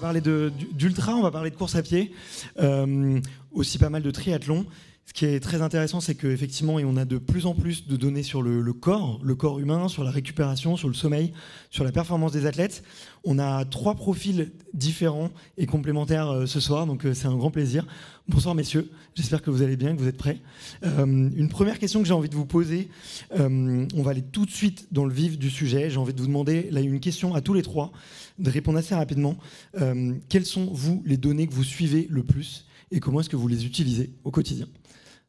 parler d'ultra, on va parler de course à pied, aussi pas mal de triathlon. Ce qui est très intéressant, c'est qu'effectivement, on a de plus en plus de données sur le corps humain, sur la récupération, sur le sommeil, sur la performance des athlètes. On a 3 profils différents et complémentaires ce soir, donc c'est un grand plaisir. Bonsoir messieurs, j'espère que vous allez bien, que vous êtes prêts. Une première question que j'ai envie de vous poser, on va aller tout de suite dans le vif du sujet. J'ai envie de vous demander, là, une question à tous les 3, de répondre assez rapidement. Quelles sont, vous, les données que vous suivez le plus et comment est-ce que vous les utilisez au quotidien ?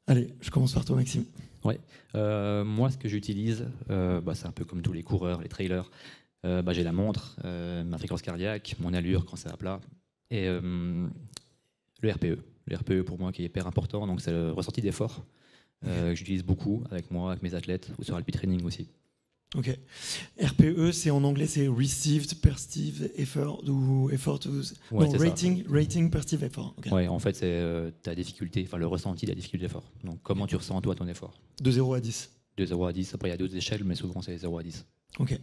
Allez, je commence par toi, Maxime. Ouais. Moi, ce que j'utilise, c'est un peu comme tous les coureurs, les trailers. J'ai la montre, ma fréquence cardiaque, mon allure quand c'est à plat, et le RPE. Le RPE, pour moi, qui est hyper important, donc c'est le ressenti d'effort que j'utilise beaucoup avec moi, avec mes athlètes, ou sur Alpi Training aussi. Ok. RPE, c'est en anglais, c'est Received Perceived Effort ou Effort. Ouais, non, rating Perceived Effort. Okay. Ouais, en fait, c'est ta difficulté, enfin le ressenti de la difficulté d'effort. Donc, comment tu ressens toi ton effort ? De 0 à 10. De 0 à 10. Après, il y a d'autres échelles, mais souvent, c'est 0 à 10. Ok.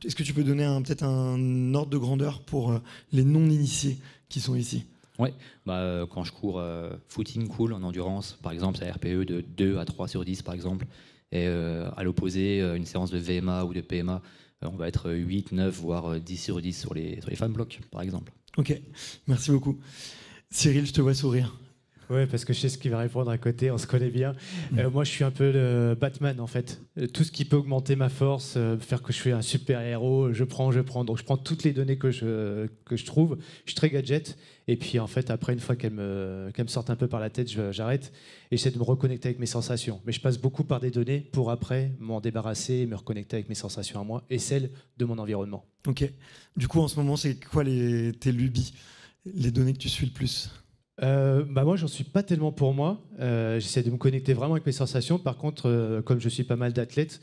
Est-ce que tu peux donner peut-être un ordre de grandeur pour les non-initiés qui sont ici ? Ouais, quand je cours footing cool en endurance, par exemple, c'est RPE de 2 à 3 sur 10, par exemple. Et à l'opposé, une séance de VMA ou de PMA, on va être 8, 9, voire 10 sur 10 sur les fan blocks, par exemple. Ok, merci beaucoup. Cyril, je te vois sourire. Ouais, parce que je sais ce qu'il va répondre à côté, on se connaît bien. Moi, je suis un peu le Batman, en fait. Tout ce qui peut augmenter ma force, faire que je suis un super héros, je prends. Donc, je prends toutes les données que je trouve. Je suis très gadget. Et puis, en fait, après, une fois qu'elles me sortent un peu par la tête, j'arrête et j'essaie de me reconnecter avec mes sensations. Mais je passe beaucoup par des données pour après m'en débarrasser et me reconnecter avec mes sensations à moi et celles de mon environnement. Ok. Du coup, en ce moment, c'est quoi tes lubies, les données que tu suis le plus ? Moi, j'en suis pas tellement pour moi. J'essaie de me connecter vraiment avec mes sensations. Par contre, comme je suis pas mal d'athlètes,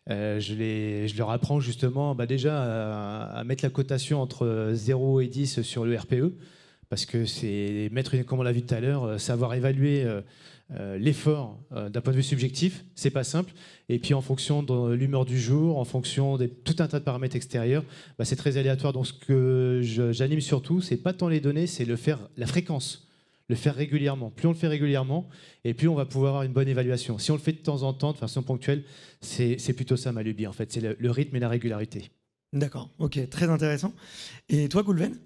je leur apprends justement déjà à mettre la cotation entre 0 et 10 sur le RPE. Parce que c'est mettre, comme on l'a vu tout à l'heure, savoir évaluer l'effort d'un point de vue subjectif, c'est pas simple. Et puis en fonction de l'humeur du jour, en fonction de tout un tas de paramètres extérieurs, c'est très aléatoire. Donc ce que j'anime surtout, c'est pas tant les données, c'est la fréquence. Le faire régulièrement. Plus on le fait régulièrement, et plus on va pouvoir avoir une bonne évaluation. Si on le fait de temps en temps, de façon ponctuelle, c'est plutôt ça ma lubie, en fait. C'est le rythme et la régularité. D'accord, ok, très intéressant. Et toi, Goulven ?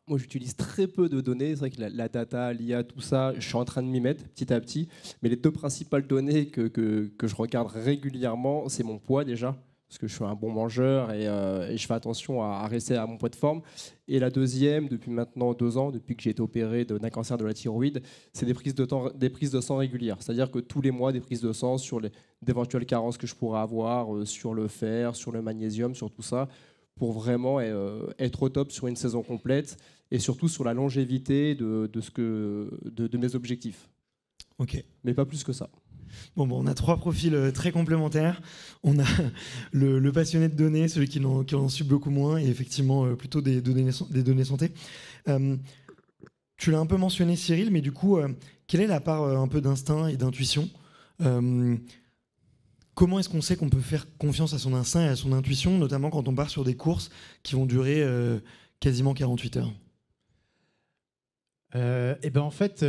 Moi, j'utilise très peu de données. C'est vrai que la data, l'IA, tout ça, je suis en train de m'y mettre petit à petit. Mais les 2 principales données que je regarde régulièrement, c'est mon poids déjà, parce que je suis un bon mangeur et je fais attention à rester à mon poids de forme. Et la deuxième, depuis maintenant 2 ans, depuis que j'ai été opéré d'un cancer de la thyroïde, c'est des prises de sang régulières. C'est-à-dire que tous les mois, des prises de sang sur d'éventuelles carences que je pourrais avoir, sur le fer, sur le magnésium, sur tout ça, pour vraiment être au top sur une saison complète et surtout sur la longévité de mes objectifs. Ok. Mais pas plus que ça. Bon, on a 3 profils très complémentaires. On a le passionné de données, celui qui en suit beaucoup moins, et effectivement plutôt des données santé. Tu l'as un peu mentionné, Cyril, mais du coup, quelle est la part un peu d'instinct et d'intuition ? Comment est-ce qu'on sait qu'on peut faire confiance à son instinct et à son intuition, notamment quand on part sur des courses qui vont durer quasiment 48 heures ? En fait,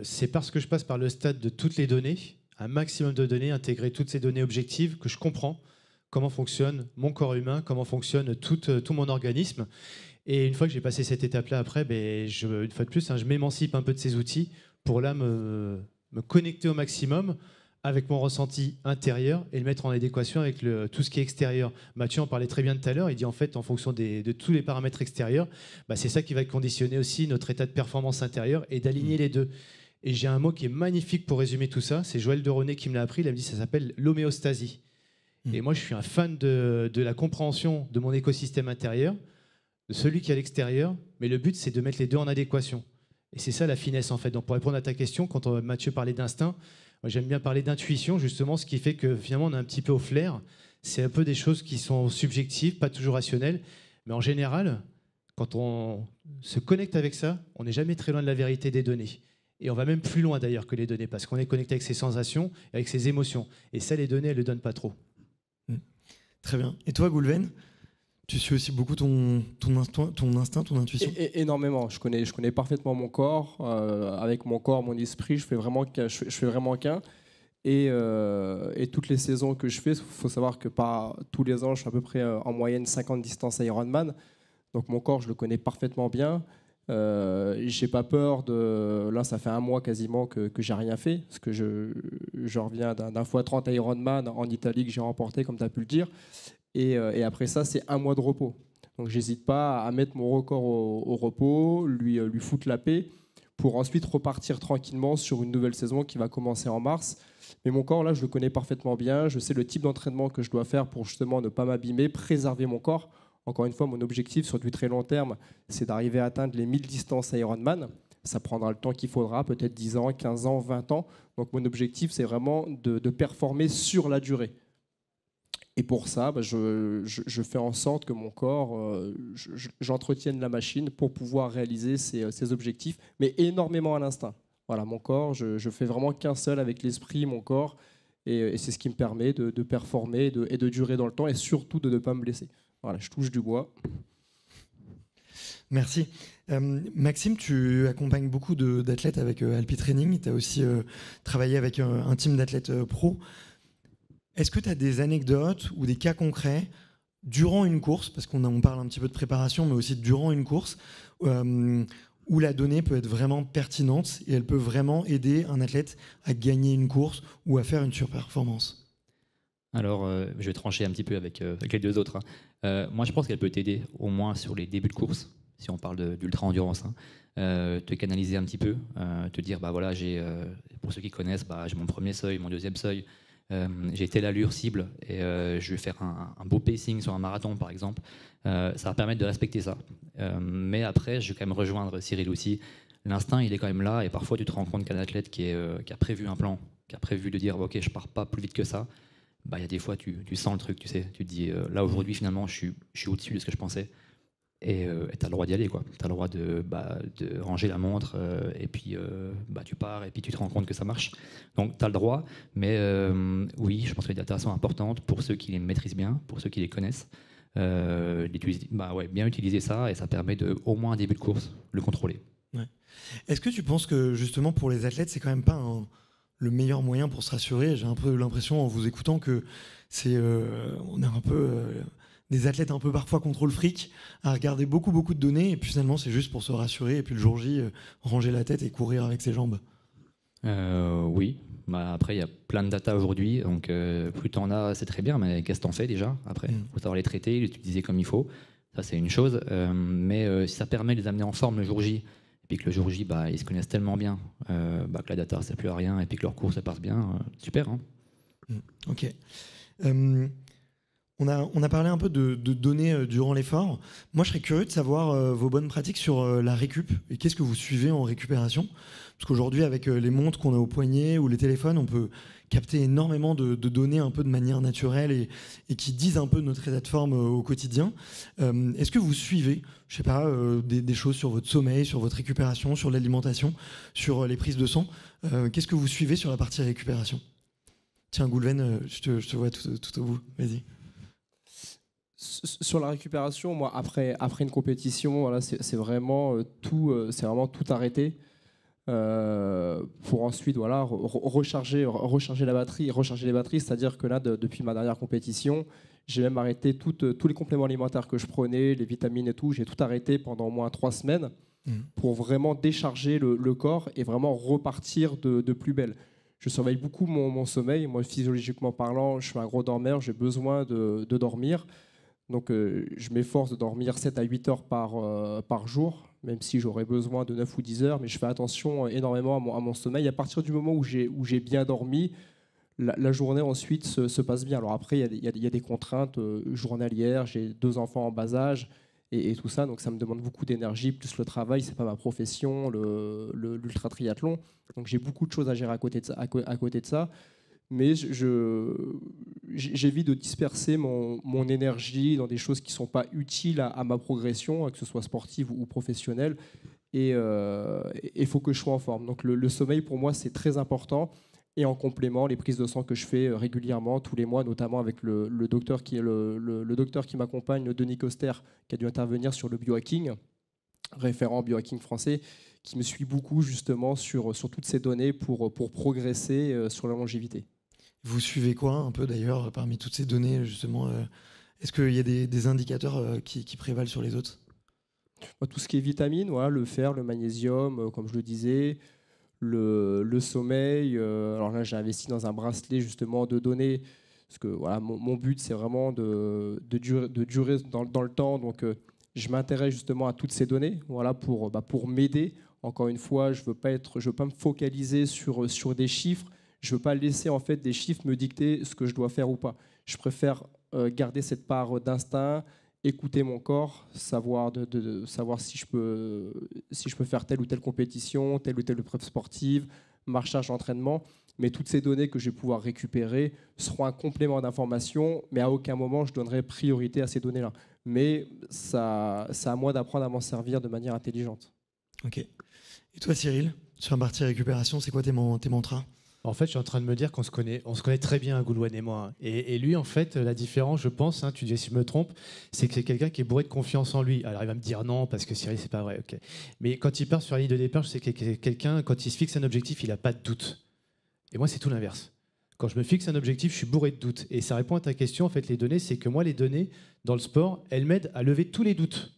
c'est parce que je passe par le stade de toutes les données, un maximum de données, intégrer toutes ces données objectives, que je comprends comment fonctionne mon corps humain, comment fonctionne tout mon organisme. Et une fois que j'ai passé cette étape-là, après, une fois de plus, je m'émancipe un peu de ces outils pour là me connecter au maximum avec mon ressenti intérieur et le mettre en adéquation avec tout ce qui est extérieur. Mathieu en parlait très bien tout à l'heure, il dit en fait en fonction de tous les paramètres extérieurs, c'est ça qui va conditionner aussi notre état de performance intérieure et d'aligner les deux. Et j'ai un mot qui est magnifique pour résumer tout ça, c'est Joël de René qui me l'a appris, il m'a dit ça s'appelle l'homéostasie. Et moi je suis un fan de la compréhension de mon écosystème intérieur, de celui qui est à l'extérieur, mais le but c'est de mettre les deux en adéquation. Et c'est ça la finesse en fait. Donc pour répondre à ta question, quand Mathieu parlait d'instinct, moi, j'aime bien parler d'intuition, justement, ce qui fait que finalement on est un petit peu au flair. C'est un peu des choses qui sont subjectives, pas toujours rationnelles, mais en général, quand on se connecte avec ça, on n'est jamais très loin de la vérité des données. Et on va même plus loin d'ailleurs que les données, parce qu'on est connecté avec ses sensations, avec ses émotions. Et ça, les données, elles ne le donnent pas trop. Très bien. Et toi, Goulven ? Tu suis aussi beaucoup ton instinct, ton intuition. Énormément. Je connais parfaitement mon corps. Avec mon corps, mon esprit, je fais vraiment qu'un. Et toutes les saisons que je fais, il faut savoir que pas tous les ans, je fais à peu près en moyenne 50 distances Ironman. Donc mon corps, je le connais parfaitement bien. J'ai pas peur de. Là, ça fait un mois quasiment que j'ai rien fait, parce que je reviens d'un x30 Ironman en Italie que j'ai remporté, comme tu as pu le dire. Et après ça, c'est un mois de repos. Donc j'hésite pas à mettre mon record au repos, lui foutre la paix, pour ensuite repartir tranquillement sur une nouvelle saison qui va commencer en mars. Mais mon corps, là, je le connais parfaitement bien. Je sais le type d'entraînement que je dois faire pour justement ne pas m'abîmer, préserver mon corps. Encore une fois, mon objectif sur du très long terme, c'est d'arriver à atteindre les 1000 distances Ironman. Ça prendra le temps qu'il faudra, peut-être 10 ans, 15 ans, 20 ans. Donc mon objectif, c'est vraiment de performer sur la durée. Et pour ça, je fais en sorte que mon corps, j'entretienne la machine pour pouvoir réaliser ces objectifs, mais énormément à l'instinct. Voilà, mon corps, je fais vraiment qu'un seul avec l'esprit, mon corps, et c'est ce qui me permet de performer et de durer dans le temps, et surtout de ne pas me blesser. Voilà, je touche du bois. Merci. Maxime, tu accompagnes beaucoup d'athlètes avec Alpi Training. Tu as aussi travaillé avec un team d'athlètes pro. Est-ce que tu as des anecdotes ou des cas concrets durant une course, parce qu'on parle un petit peu de préparation, mais aussi durant une course, où la donnée peut être vraiment pertinente et elle peut vraiment aider un athlète à gagner une course ou à faire une surperformance? Alors, je vais trancher un petit peu avec les deux autres. Moi, je pense qu'elle peut t'aider, au moins sur les débuts de course, si on parle d'ultra-endurance. Te canaliser un petit peu, te dire, bah voilà, pour ceux qui connaissent, j'ai mon premier seuil, mon deuxième seuil, j'ai telle allure cible et je vais faire un beau pacing sur un marathon, par exemple. Ça va permettre de respecter ça. Mais après, je vais quand même rejoindre Cyril aussi. L'instinct, il est quand même là, et parfois, tu te rends compte qu'un athlète qui a prévu un plan, qui a prévu de dire, ok, je pars pas plus vite que ça, il y a des fois, tu sens le truc, tu sais. Tu te dis, là, aujourd'hui, finalement, je suis au-dessus de ce que je pensais. Et tu as le droit d'y aller, quoi. Tu as le droit de ranger la montre, et puis tu pars, et puis tu te rends compte que ça marche. Donc, tu as le droit, mais oui, je pense que les datas sont importantes pour ceux qui les maîtrisent bien, pour ceux qui les connaissent. Bien utiliser ça, et ça permet au moins un début de course, le contrôler. Ouais. Est-ce que tu penses que, justement, pour les athlètes, c'est quand même pas le meilleur moyen pour se rassurer? J'ai un peu l'impression, en vous écoutant, que on est un peu des athlètes un peu parfois contre le fric, à regarder beaucoup de données, et puis finalement c'est juste pour se rassurer, et puis le jour J, ranger la tête et courir avec ses jambes. Oui, après il y a plein de data aujourd'hui, donc plus t'en as, c'est très bien, mais qu'est-ce que t'en fais déjà après? Faut savoir les traiter, les utiliser comme il faut, ça c'est une chose, mais si ça permet de les amener en forme le jour J, et puis que le jour J, ils se connaissent tellement bien, que la data ne sert plus à rien, et puis que leur course se passe bien, super. Hein. Ok. On a parlé un peu de données durant l'effort. Moi, je serais curieux de savoir vos bonnes pratiques sur la récup, et qu'est-ce que vous suivez en récupération. Parce qu'aujourd'hui, avec les montres qu'on a au poignet ou les téléphones, on peut capter énormément de données un peu de manière naturelle et qui disent un peu notre état de forme au quotidien. Est-ce que vous suivez, je sais pas, des choses sur votre sommeil, sur votre récupération, sur l'alimentation, sur les prises de sang? Qu'est-ce que vous suivez sur la partie récupération? Tiens, Goulven, je te vois tout au bout. Vas-y. Sur la récupération, moi, après une compétition, voilà, c'est vraiment tout arrêter. Pour ensuite recharger la batterie, recharger les batteries, c'est-à-dire que là, depuis ma dernière compétition, j'ai même arrêté tous les compléments alimentaires que je prenais, les vitamines et tout, j'ai tout arrêté pendant au moins 3 semaines pour vraiment décharger le corps et vraiment repartir de plus belle. Je surveille beaucoup mon sommeil. Moi, physiologiquement parlant, je suis un gros dormeur, j'ai besoin de dormir. Donc, je m'efforce de dormir 7 à 8 heures par jour, même si j'aurais besoin de 9 ou 10 heures, mais je fais attention énormément à mon sommeil. À partir du moment où j'ai bien dormi, la journée ensuite se passe bien. Alors après, il y a des contraintes journalières, j'ai 2 enfants en bas âge et tout ça, donc ça me demande beaucoup d'énergie, plus le travail, c'est pas ma profession, l'ultra-triathlon. Donc j'ai beaucoup de choses à gérer à côté de ça. Mais j'évite de disperser mon énergie dans des choses qui ne sont pas utiles à ma progression, que ce soit sportive ou professionnelle. Et il faut que je sois en forme. Donc le sommeil, pour moi, c'est très important. Et en complément, les prises de sang que je fais régulièrement, tous les mois, notamment avec le docteur qui est le docteur qui m'accompagne, le Denis Coster, qui a dû intervenir sur le biohacking, référent biohacking français, qui me suit beaucoup justement sur toutes ces données pour progresser sur la longévité. Vous suivez quoi un peu d'ailleurs parmi toutes ces données justement est-ce qu'il y a des indicateurs qui prévalent sur les autres? Tout ce qui est vitamines, voilà, le fer, le magnésium, comme je le disais, le sommeil. Alors là, j'ai investi dans un bracelet justement de données, parce que voilà, mon but, c'est vraiment de durer dans le temps. Donc, je m'intéresse justement à toutes ces données, voilà, pour m'aider. Encore une fois, je veux pas me focaliser sur des chiffres. Je veux pas laisser en fait des chiffres me dicter ce que je dois faire ou pas. Je préfère garder cette part d'instinct, écouter mon corps, savoir si je peux faire telle ou telle compétition, telle ou telle épreuve sportive, marchage, entraînement. Mais toutes ces données que je vais pouvoir récupérer seront un complément d'information, mais à aucun moment je donnerai priorité à ces données-là. Mais c'est à moi d'apprendre à m'en servir de manière intelligente. Ok. Et toi, Cyril, sur la partie récupération, c'est quoi tes mantras? En fait, je suis en train de me dire qu'on se connaît très bien, Goulouane et moi. Et lui, en fait, la différence, je pense, tu dis si je me trompe, c'est que c'est quelqu'un qui est bourré de confiance en lui. Alors, il va me dire non, parce que Cyril, c'est pas vrai. Okay. Mais quand il part sur la ligne de départ, je sais que quelqu'un, quand il se fixe un objectif, il n'a pas de doute. Et moi, c'est tout l'inverse. Quand je me fixe un objectif, je suis bourré de doutes. Et ça répond à ta question, en fait, les données, c'est que moi, les données, dans le sport, elles m'aident à lever tous les doutes.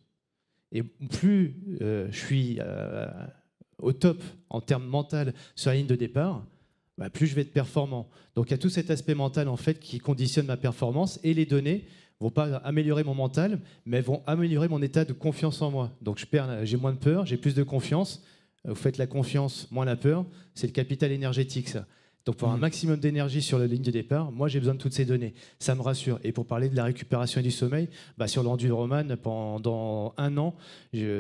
Et plus je suis au top en termes mental sur la ligne de départ, plus je vais être performant. Donc il y a tout cet aspect mental en fait qui conditionne ma performance, et les données vont pas améliorer mon mental, mais vont améliorer mon état de confiance en moi. Donc j'ai moins de peur, j'ai plus de confiance. Vous faites la confiance, moins la peur, c'est le capital énergétique ça. Donc pour un maximum d'énergie sur la ligne de départ, moi j'ai besoin de toutes ces données. Ça me rassure. Et pour parler de la récupération et du sommeil, sur l'enduroman, pendant 1 an,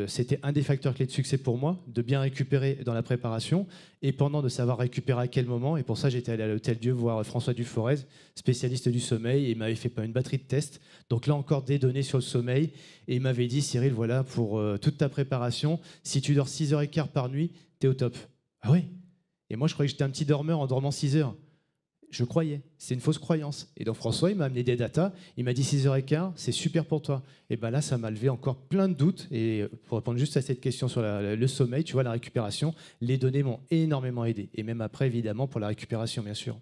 c'était un des facteurs clés de succès pour moi, de bien récupérer dans la préparation, et pendant de savoir récupérer à quel moment. Et pour ça, j'étais allé à l'Hôtel Dieu voir François Duforez, spécialiste du sommeil, et il m'avait fait une batterie de tests. Donc là encore, des données sur le sommeil. Et il m'avait dit, Cyril, voilà, pour toute ta préparation, si tu dors 6h15 par nuit, t'es au top. Ah oui. Et moi, je croyais que j'étais un petit dormeur en dormant 6 heures. Je croyais. C'est une fausse croyance. Et donc François, il m'a amené des datas. Il m'a dit 6h15, c'est super pour toi. Et là, ça m'a levé encore plein de doutes. Et pour répondre juste à cette question sur le sommeil, tu vois, la récupération, les données m'ont énormément aidé. Et même après, évidemment, pour la récupération, bien sûr.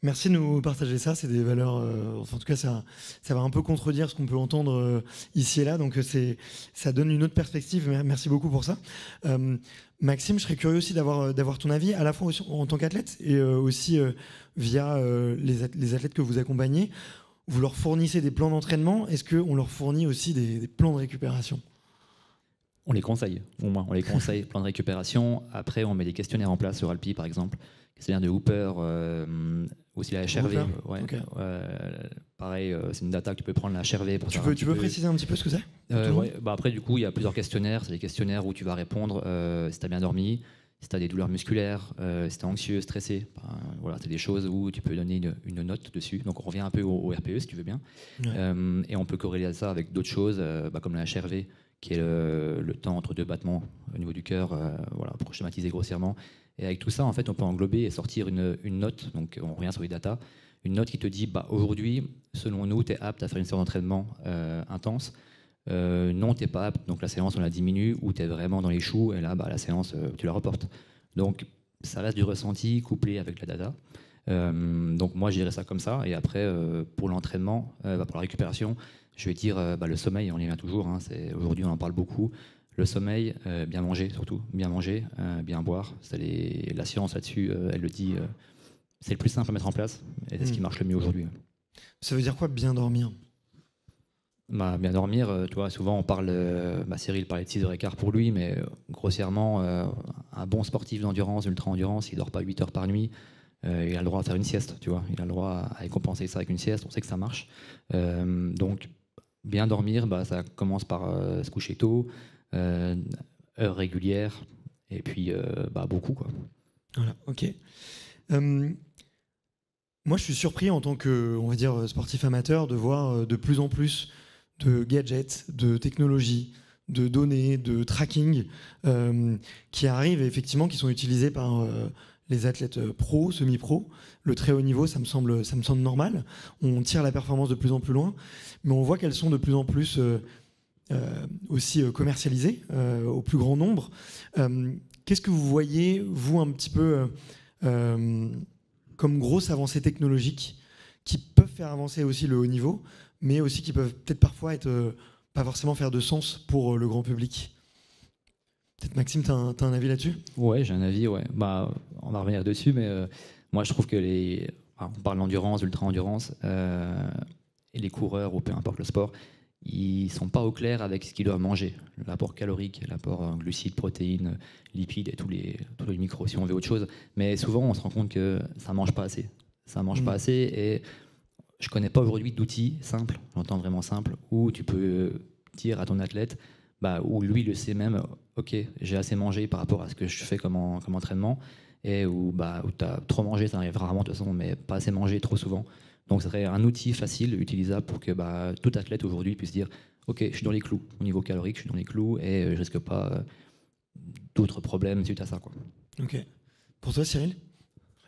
Merci de nous partager ça. C'est des valeurs. En tout cas, ça va un peu contredire ce qu'on peut entendre ici et là. Donc, ça donne une autre perspective. Merci beaucoup pour ça. Maxime, je serais curieux aussi d'avoir ton avis, à la fois en tant qu'athlète et aussi via les athlètes que vous accompagnez. Vous leur fournissez des plans d'entraînement. Est-ce qu'on leur fournit aussi des plans de récupération? On les conseille, au moins. On les conseille, plans de récupération. Après, on met des questionnaires en place sur Alpi, par exemple. Questionnaire de Hooper, aussi la HRV. Ouais, okay. Pareil, c'est une data que tu peux prendre, la HRV. Pour tu peux préciser un petit peu ce que c'est? Ouais, après, du coup, il y a plusieurs questionnaires. C'est des questionnaires où tu vas répondre si tu as bien dormi, si tu as des douleurs musculaires, si tu es anxieux, stressé. Voilà, c'est des choses où tu peux donner une note dessus. Donc, on revient un peu au RPE, si tu veux bien. Ouais. Et on peut corréler ça avec d'autres choses, comme la HRV, qui est le temps entre 2 battements au niveau du cœur, voilà, pour schématiser grossièrement. Et avec tout ça, en fait, on peut englober et sortir une note, donc on revient sur les datas, une note qui te dit, aujourd'hui, selon nous, tu es apte à faire une séance d'entraînement intense. Non, tu n'es pas apte, donc la séance, on la diminue, ou tu es vraiment dans les choux, et là, la séance, tu la reportes. Donc, ça reste du ressenti couplé avec la data. Donc, moi, je dirais ça comme ça. Et après, pour l'entraînement, pour la récupération, je vais dire le sommeil, on y vient toujours. Aujourd'hui, on en parle beaucoup. Le sommeil, bien manger surtout, bien manger, bien boire. La science là-dessus, elle le dit, c'est le plus simple à mettre en place et c'est ce qui marche le mieux aujourd'hui. Ça veut dire quoi, bien dormir? Bien dormir, tu vois, souvent on parle, Cyril parlait de 6h15 pour lui, mais grossièrement, un bon sportif d'endurance, ultra-endurance, il ne dort pas 8 heures par nuit, il a le droit à faire une sieste, tu vois, il a le droit à récompenser ça avec une sieste, on sait que ça marche. Donc, bien dormir, ça commence par se coucher tôt, heures régulières, et puis beaucoup, quoi. Voilà, ok. Moi, je suis surpris en tant que, on va dire, sportif amateur de voir de plus en plus de gadgets, de technologies, de données, de tracking qui arrivent et effectivement qui sont utilisés par les athlètes pro, semi-pro. Le très haut niveau, ça me semble normal. On tire la performance de plus en plus loin, mais on voit qu'elles sont de plus en plus aussi commercialisées au plus grand nombre. Qu'est-ce que vous voyez, vous, un petit peu comme grosses avancées technologiques qui peuvent faire avancer aussi le haut niveau, mais aussi qui peuvent peut-être parfois être pas forcément faire de sens pour le grand public? Peut-être Maxime, tu as un avis là-dessus? Ouais, j'ai un avis, ouais. Bah, on va revenir dessus, mais moi je trouve que on parle d'endurance, d'ultra-endurance, et les coureurs, ou peu importe le sport, ils sont pas au clair avec ce qu'ils doivent manger. L'apport calorique, l'apport glucides, protéines, lipides et tous les micros, si on veut autre chose. Mais souvent, on se rend compte que ça mange pas assez. Ça mange pas assez, et je connais pas aujourd'hui d'outils simples, j'entends vraiment simples, où tu peux dire à ton athlète, où lui le sait même, ok, j'ai assez mangé par rapport à ce que je fais comme entraînement, et où tu as trop mangé, ça arrive rarement de toute façon, mais pas assez mangé trop souvent. Donc ce serait un outil facile, utilisable, pour que tout athlète aujourd'hui puisse dire, ok, je suis dans les clous, au niveau calorique, je suis dans les clous, et je risque pas d'autres problèmes suite à ça, quoi. Ok. Pour toi, Cyril?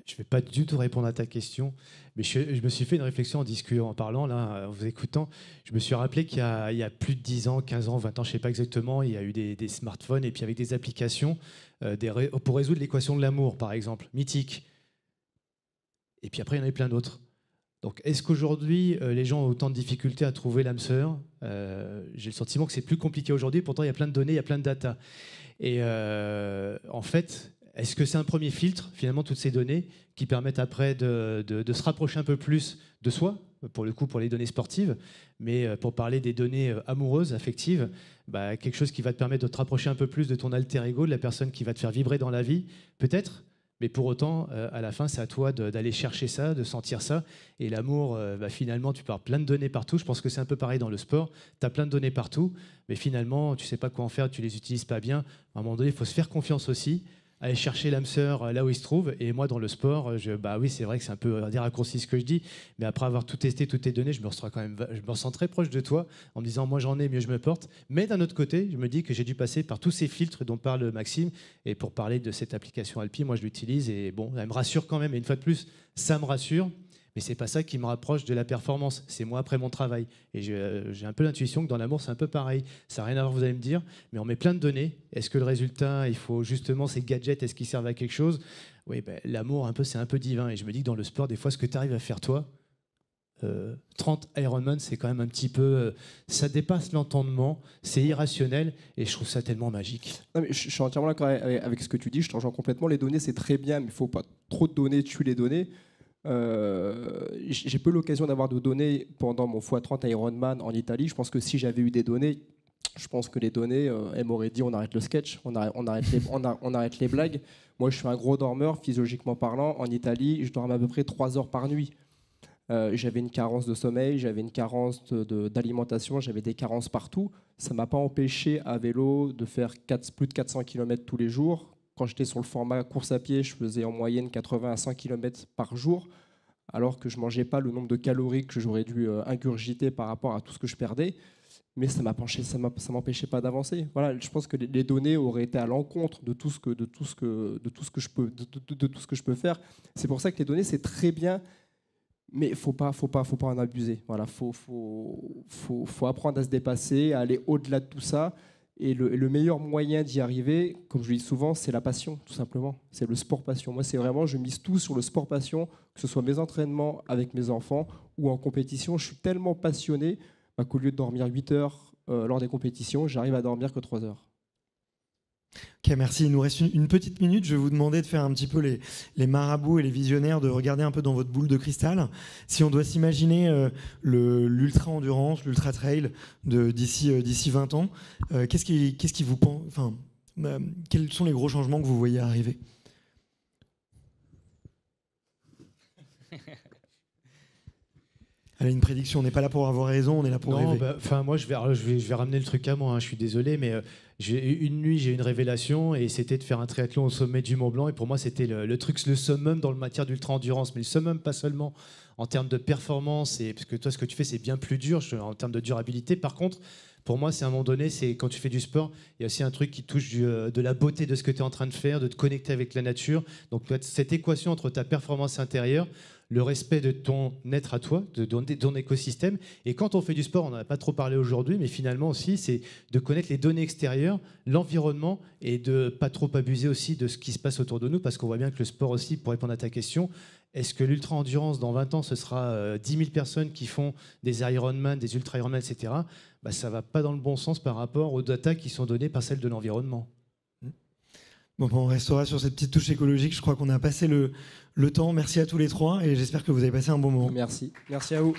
Je ne vais pas du tout répondre à ta question, mais je me suis fait une réflexion en parlant, là, en vous écoutant. Je me suis rappelé qu'il y a plus de 10 ans, 15 ans, 20 ans, je ne sais pas exactement, il y a eu des smartphones et puis avec des applications pour résoudre l'équation de l'amour, par exemple, mythique. Et puis après, il y en avait plein d'autres. Donc, est-ce qu'aujourd'hui, les gens ont autant de difficultés à trouver l'âme sœur? J'ai le sentiment que c'est plus compliqué aujourd'hui, pourtant il y a plein de données, il y a plein de data. Et en fait... Est-ce que c'est un premier filtre, finalement, toutes ces données, qui permettent après de se rapprocher un peu plus de soi, pour le coup, pour les données sportives, mais pour parler des données amoureuses, affectives, quelque chose qui va te permettre de te rapprocher un peu plus de ton alter ego, de la personne qui va te faire vibrer dans la vie, peut-être, mais pour autant, à la fin, c'est à toi d'aller chercher ça, de sentir ça. Et l'amour, finalement, tu pars plein de données partout. Je pense que c'est un peu pareil dans le sport. Tu as plein de données partout, mais finalement, tu ne sais pas quoi en faire, tu ne les utilises pas bien. À un moment donné, il faut se faire confiance aussi, aller chercher l'âme sœur là où il se trouve. Et moi, dans le sport, oui, c'est vrai que c'est un peu des raccourcis ce que je dis, mais après avoir tout testé, toutes tes données, je me sens très proche de toi en me disant, moi j'en ai, mieux je me porte. Mais d'un autre côté, je me dis que j'ai dû passer par tous ces filtres dont parle Maxime. Et pour parler de cette application Alpi, moi je l'utilise et bon, elle me rassure quand même. Et une fois de plus, ça me rassure. Mais c'est pas ça qui me rapproche de la performance. C'est moi après mon travail. Et j'ai un peu l'intuition que dans l'amour, c'est un peu pareil. Ça n'a rien à voir, vous allez me dire, mais on met plein de données. Est-ce que le résultat, il faut justement ces gadgets, est-ce qu'ils servent à quelque chose? Oui, l'amour, c'est un peu divin. Et je me dis que dans le sport, des fois, ce que tu arrives à faire toi, 30 Ironman, c'est quand même un petit peu... ça dépasse l'entendement, c'est irrationnel, et je trouve ça tellement magique. Non, mais je suis entièrement d'accord avec ce que tu dis, je te rejoins complètement. Les données, c'est très bien, mais il ne faut pas trop de données, tuer les données. J'ai peu l'occasion d'avoir de données pendant mon x30 Ironman en Italie. Je pense que si j'avais eu des données, je pense que les données, elles m'auraient dit on arrête le sketch, on arrête les blagues. Moi, je suis un gros dormeur, physiologiquement parlant. En Italie, je dormais à peu près 3 heures par nuit. J'avais une carence de sommeil, j'avais une carence d'alimentation, j'avais des carences partout. Ça ne m'a pas empêché à vélo de faire plus de 400 km tous les jours. Quand j'étais sur le format course à pied, je faisais en moyenne 80 à 100 km par jour, alors que je ne mangeais pas le nombre de calories que j'aurais dû ingurgiter par rapport à tout ce que je perdais. Mais ça ne m'empêchait pas d'avancer. Voilà, je pense que les données auraient été à l'encontre de tout ce que je peux faire. C'est pour ça que les données, c'est très bien, mais faut pas en abuser. Voilà, faut apprendre à se dépasser, à aller au-delà de tout ça. Et le meilleur moyen d'y arriver, comme je le dis souvent, c'est la passion, tout simplement. C'est le sport passion. Moi, c'est vraiment, je mise tout sur le sport passion, que ce soit mes entraînements avec mes enfants ou en compétition. Je suis tellement passionné qu'au lieu de dormir 8 heures lors des compétitions, j'arrive à dormir que 3 heures. Ok, merci. Il nous reste une petite minute. Je vais vous demander de faire un petit peu les marabouts et les visionnaires, de regarder un peu dans votre boule de cristal. Si on doit s'imaginer l'ultra-endurance, l'ultra-trail d'ici 20 ans, qu'est-ce qui vous pense, quels sont les gros changements que vous voyez arriver? Allez, une prédiction. On n'est pas là pour avoir raison, on est là pour rêver. Moi, je vais ramener le truc à moi. Je suis désolé, mais une nuit, j'ai eu une révélation et c'était de faire un triathlon au sommet du Mont Blanc. Et pour moi, c'était le summum dans le matière d'ultra-endurance. Mais le summum, pas seulement en termes de performance, parce que toi, ce que tu fais, c'est bien plus dur en termes de durabilité. Par contre, Pour moi, c'est à un moment donné, c'est quand tu fais du sport, il y a aussi un truc qui touche de la beauté de ce que tu es en train de faire, de te connecter avec la nature. Donc cette équation entre ta performance intérieure, le respect de ton être à toi, de ton écosystème. Et quand on fait du sport, on n'en a pas trop parlé aujourd'hui, mais finalement aussi, c'est de connaître les données extérieures, l'environnement, et de pas trop abuser aussi de ce qui se passe autour de nous, parce qu'on voit bien que le sport aussi, pour répondre à ta question, est-ce que l'ultra-endurance, dans 20 ans, ce sera 10 000 personnes qui font des Ironman, des ultra-Ironman, etc. Bah, ça ne va pas dans le bon sens par rapport aux datas qui sont données par celles de l'environnement. Bon, on restera sur cette petite touche écologique. Je crois qu'on a passé le temps. Merci à tous les trois et j'espère que vous avez passé un bon moment. Merci. Merci à vous.